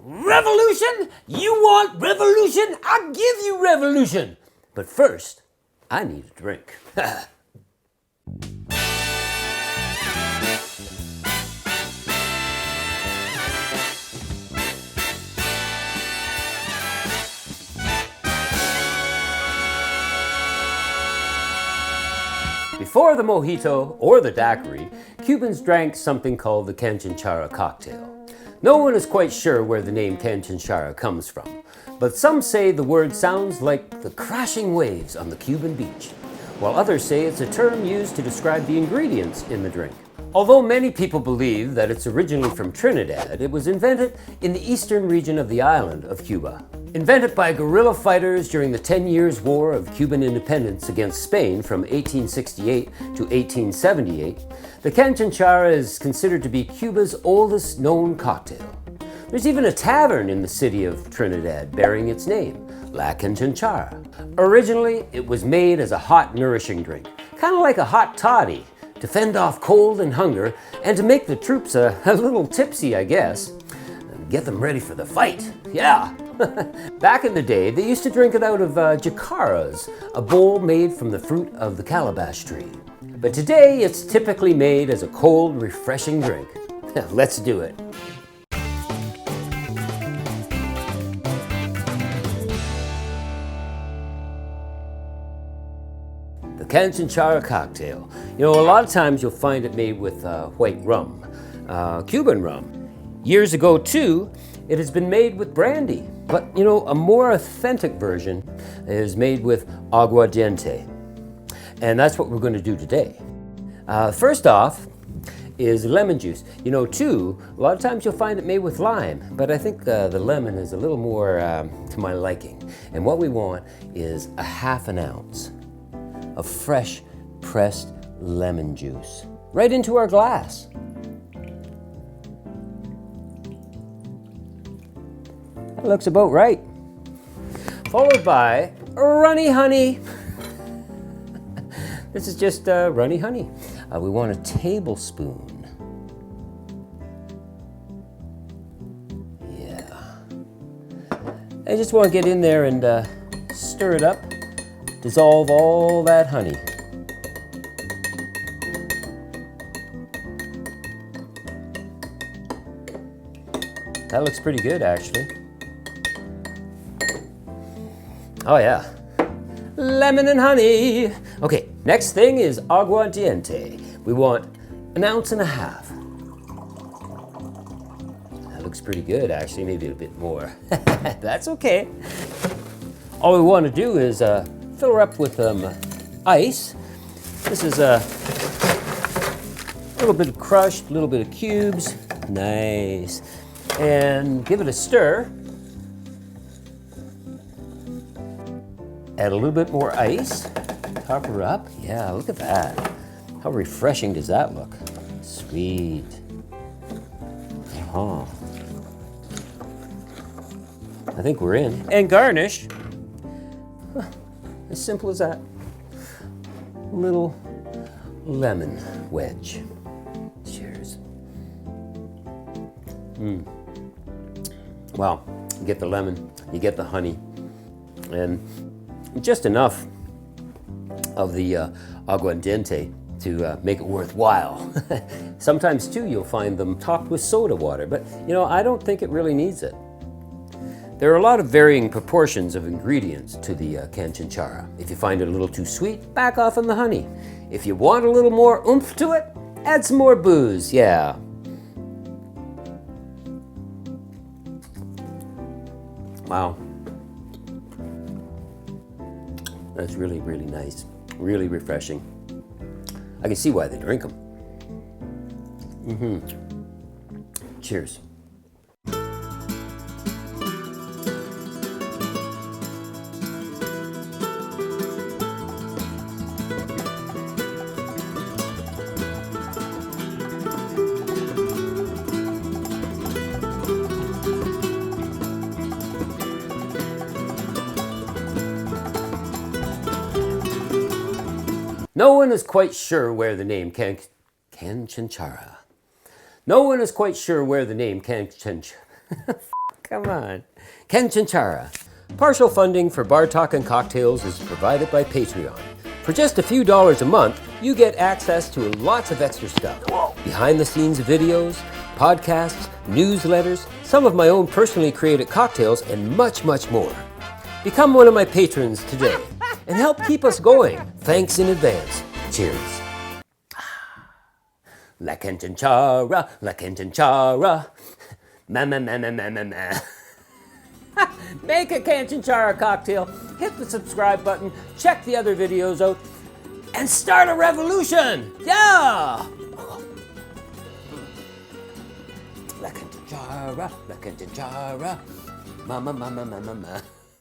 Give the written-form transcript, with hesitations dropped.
Revolution? You want revolution? I'll give you revolution. But first, I need a drink. Before the Mojito or the Daiquiri, Cubans drank something called the Canchánchara cocktail. No one is quite sure where the name Canchánchara comes from, but some say the word sounds like the crashing waves on the Cuban beach, while others say it's a term used to describe the ingredients in the drink. Although many people believe that it's originally from Trinidad, it was invented in the eastern region of the island of Cuba. Invented by guerrilla fighters during the 10 Years' War of Cuban Independence against Spain from 1868 to 1878, the Canchánchara is considered to be Cuba's oldest known cocktail. There's even a tavern in the city of Trinidad bearing its name, La Canchánchara. Originally, it was made as a hot, nourishing drink, kind of like a hot toddy, to fend off cold and hunger, and to make the troops a little tipsy, I guess, and get them ready for the fight. Yeah! Back in the day, they used to drink it out of jacaras, a bowl made from the fruit of the calabash tree. But today, it's typically made as a cold, refreshing drink. Let's do it. The Canchánchara cocktail. You know, a lot of times you'll find it made with white rum, Cuban rum. Years ago, too, it has been made with brandy. But, you know, a more authentic version is made with aguardiente. And that's what we're going to do today. First off is lemon juice. You know, too, a lot of times you'll find it made with lime, but I think the lemon is a little more to my liking. And what we want is a ½ ounce of fresh pressed lemon juice right into our glass. That looks about right. Followed by runny honey. This is just runny honey. We want a tablespoon. Yeah. I just want to get in there and stir it up. Dissolve all that honey. That looks pretty good, actually. Oh yeah, lemon and honey. Okay, next thing is aguardiente. We want 1.5 ounces. That looks pretty good, actually, maybe a bit more. That's okay. All we want to do is fill her up with ice. This is a little bit of crushed, a little bit of cubes. Nice. And give it a stir. Add a little bit more ice, top her up. Yeah, look at that. How refreshing does that look? Sweet. Uh-huh. I think we're in. And garnish. As simple as that. Little lemon wedge. Cheers. Well, you get the lemon, you get the honey, and just enough of the aguardiente to make it worthwhile. Sometimes too you'll find them topped with soda water, but you know, I don't think it really needs it. There are a lot of varying proportions of ingredients to the Canchánchara. If you find it a little too sweet, back off on the honey. If you want a little more oomph to it, add some more booze, yeah. Wow. That's really, really nice. Really refreshing. I can see why they drink them. Cheers. No one is quite sure where the name Canchánchara. No one is quite sure where the name Canchánchara. Come on. Canchánchara. Partial funding for BarTalk&Cocktails is provided by Patreon. For just a few dollars a month, you get access to lots of extra stuff. Behind-the-scenes videos, podcasts, newsletters, some of my own personally created cocktails, and much, much more. Become one of my patrons today and help keep us going. Thanks in advance. Cheers. La Canchánchara, la Canchánchara. Ma ma ma ma ma ma ma. Make a Canchánchara cocktail, hit the subscribe button, check the other videos out, and start a revolution! Yeah! La Canchánchara, ma ma ma ma ma ma.